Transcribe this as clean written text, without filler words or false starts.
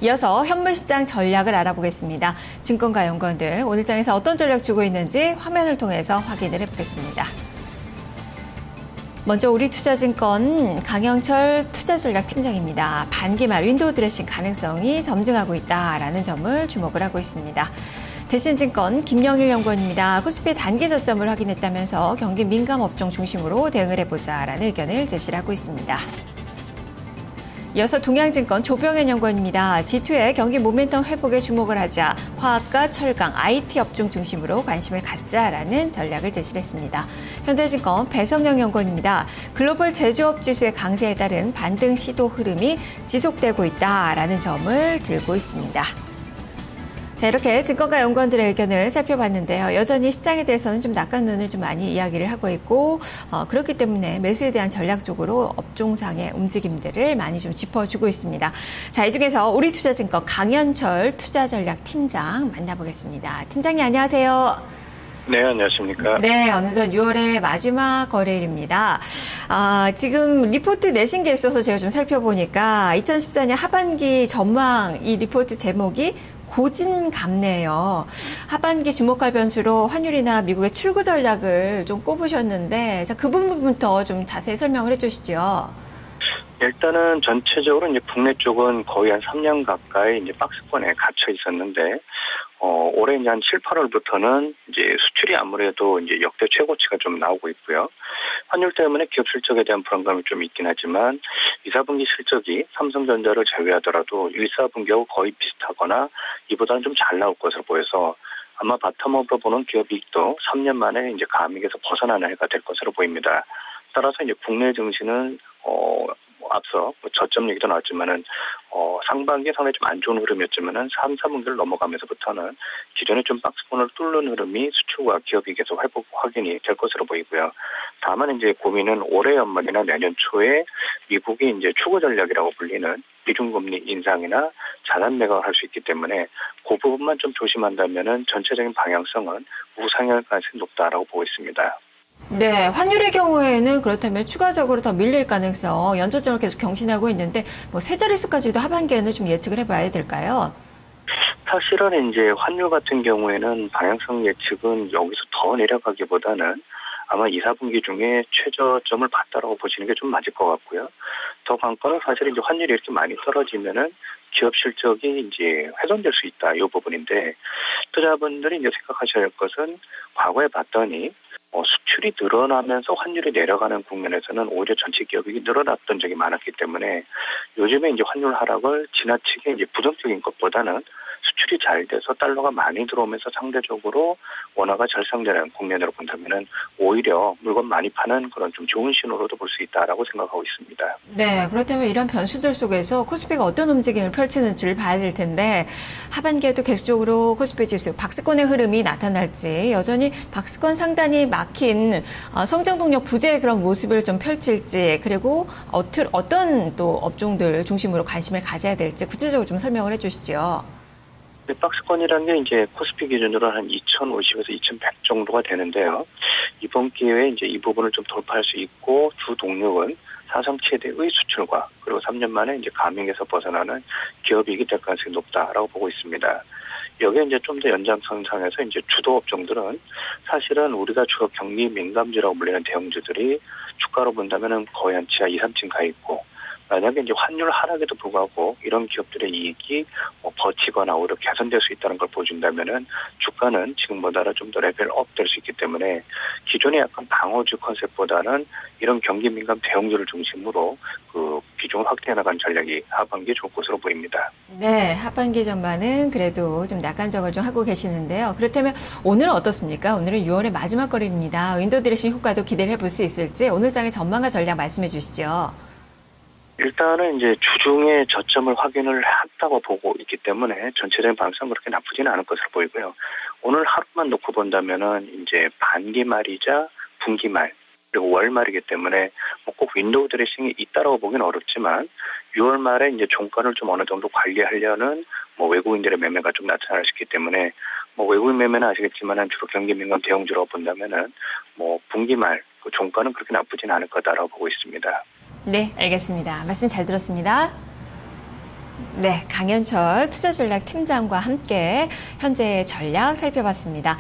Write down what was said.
이어서 현물시장 전략을 알아보겠습니다. 증권가 연구원들 오늘 장에서 어떤 전략 주고 있는지 화면을 통해서 확인을 해보겠습니다. 먼저 우리투자증권 강영철 투자전략팀장입니다. 반기말 윈도우 드레싱 가능성이 점증하고 있다라는 점을 주목을 하고 있습니다. 대신증권 김영일 연구원입니다. 코스피 단기 저점을 확인했다면서 경기 민감 업종 중심으로 대응을 해보자라는 의견을 제시를 하고 있습니다. 이어서 동양증권 조병현 연구원입니다. G2의 경기 모멘텀 회복에 주목을 하자 화학과 철강, IT 업종 중심으로 관심을 갖자라는 전략을 제시를 했습니다. 현대증권 배성영 연구원입니다. 글로벌 제조업 지수의 강세에 따른 반등 시도 흐름이 지속되고 있다라는 점을 들고 있습니다. 자, 이렇게 증권가 연구원들의 의견을 살펴봤는데요. 여전히 시장에 대해서는 좀 낙관 눈을 좀 많이 이야기를 하고 있고 그렇기 때문에 매수에 대한 전략적으로 업종상의 움직임들을 많이 좀 짚어주고 있습니다. 자, 이 중에서 우리투자증권 강현철 투자전략팀장 만나보겠습니다. 팀장님 안녕하세요. 네, 안녕하십니까. 네, 어느덧 6월의 마지막 거래일입니다. 지금 리포트 내신 게 있어서 제가 좀 살펴보니까 2014년 하반기 전망 이 리포트 제목이 고진감래예요. 하반기 주목할 변수로 환율이나 미국의 출구 전략을 좀 꼽으셨는데, 자, 그 부분부터 좀 자세히 설명을 해주시죠. 일단은 전체적으로 이제 국내 쪽은 거의 한 3년 가까이 이제 박스권에 갇혀 있었는데, 올해 이제 한 7, 8월부터는 이제 수출이 아무래도 이제 역대 최고치가 좀 나오고 있고요. 환율 때문에 기업 실적에 대한 불안감이 좀 있긴 하지만 2, 4분기 실적이 삼성전자를 제외하더라도 1, 4분기하고 거의 비슷하거나 이보다는 좀 잘 나올 것으로 보여서 아마 바텀업으로 보는 기업 이익도 3년 만에 이제 감익에서 벗어나는 해가 될 것으로 보입니다. 따라서 이제 국내 증시는 앞서 저점 얘기도 나왔지만은 상반기에 상당히 좀 안 좋은 흐름이었지만은 3, 4분기를 넘어가면서부터는 기존의 좀 박스권을 뚫는 흐름이 수출과 기업이 계속 회복 확인이 될 것으로 보이고요. 다만 이제 고민은 올해 연말이나 내년 초에 미국이 이제 추구 전략이라고 불리는 비중금리 인상이나 자산 매각을 할 수 있기 때문에 그 부분만 좀 조심한다면은 전체적인 방향성은 우상향할 가능성이 높다라고 보고 있습니다. 네, 환율의 경우에는 그렇다면 추가적으로 더 밀릴 가능성, 연저점을 계속 경신하고 있는데, 세 자릿수까지도 하반기에는 좀 예측을 해봐야 될까요? 사실은 이제 환율 같은 경우에는 방향성 예측은 여기서 더 내려가기보다는 아마 2, 4분기 중에 최저점을 봤다라고 보시는 게 좀 맞을 것 같고요. 더 관건은 사실 이제 환율이 이렇게 많이 떨어지면은 기업 실적이 이제 훼손될 수 있다, 이 부분인데, 투자자분들이 이제 생각하셔야 할 것은 과거에 봤더니 수출이 늘어나면서 환율이 내려가는 국면에서는 오히려 전체 기업이 늘어났던 적이 많았기 때문에 요즘에 이제 환율 하락을 지나치게 이제 부정적인 것보다는 수출이 잘 돼서 달러가 많이 들어오면서 상대적으로 원화가 절상되는 국면으로 본다면은 오히려 물건 많이 파는 그런 좀 좋은 신호로도 볼 수 있다라고 생각하고 있습니다. 네, 그렇다면 이런 변수들 속에서 코스피가 어떤 움직임을 펼치는지를 봐야 될 텐데 하반기에도 계속적으로 코스피 지수 박스권의 흐름이 나타날지 여전히 박스권 상단이 막힌 성장 동력 부재의 그런 모습을 좀 펼칠지 그리고 어떤 또 업종들 중심으로 관심을 가져야 될지 구체적으로 좀 설명을 해주시죠. 네, 박스권이라는 게 이제 코스피 기준으로 한 2,050에서 2,100 정도가 되는데요. 이번 기회에 이제 이 부분을 좀 돌파할 수 있고 주 동력은 사상 최대의 수출과 그리고 3년 만에 이제 감익에서 벗어나는 기업이익이 될 가능성이 높다라고 보고 있습니다. 여기에 이제 좀 더 연장선상에서 이제 주도 업종들은 사실은 우리가 주로 경기 민감주라고 불리는 대형주들이 주가로 본다면은 거의 한 지하 2, 3층 가 있고 만약에 이제 환율 하락에도 불구하고 이런 기업들의 이익이 버티거나 오히려 개선될 수 있다는 걸 보여준다면은 주가는 지금보다는 좀 더 레벨업 될 수 있기 때문에 기존의 약간 방어주 컨셉보다는 이런 경기 민감 대형주를 중심으로 그 비중을 확대해 나가는 전략이 하반기에 좋을 것으로 보입니다. 네, 하반기 전반은 그래도 좀 낙관적을 좀 하고 계시는데요. 그렇다면 오늘은 어떻습니까? 오늘은 6월의 마지막 거래입니다. 윈도우 드레싱 효과도 기대를 해볼 수 있을지 오늘 장의 전망과 전략 말씀해 주시죠. 일단은 이제 주중에 저점을 확인을 했다고 보고 있기 때문에 전체적인 방향성은 그렇게 나쁘지는 않을 것으로 보이고요. 오늘 하루만 놓고 본다면은 이제 반기 말이자 분기 말 그리고 월 말이기 때문에 꼭 윈도우 드레싱이 있다라고 보기는 어렵지만 6월 말에 이제 종가를 좀 어느 정도 관리하려는 외국인들의 매매가 좀 나타날 수 있기 때문에 외국인 매매는 아시겠지만 주로 경기 민감 대형주라고 본다면은 분기 말 그 종가는 그렇게 나쁘진 않을 거다라고 보고 있습니다. 네, 알겠습니다. 말씀 잘 들었습니다. 네, 강현철 투자전략팀장과 함께 현재 전략 살펴봤습니다.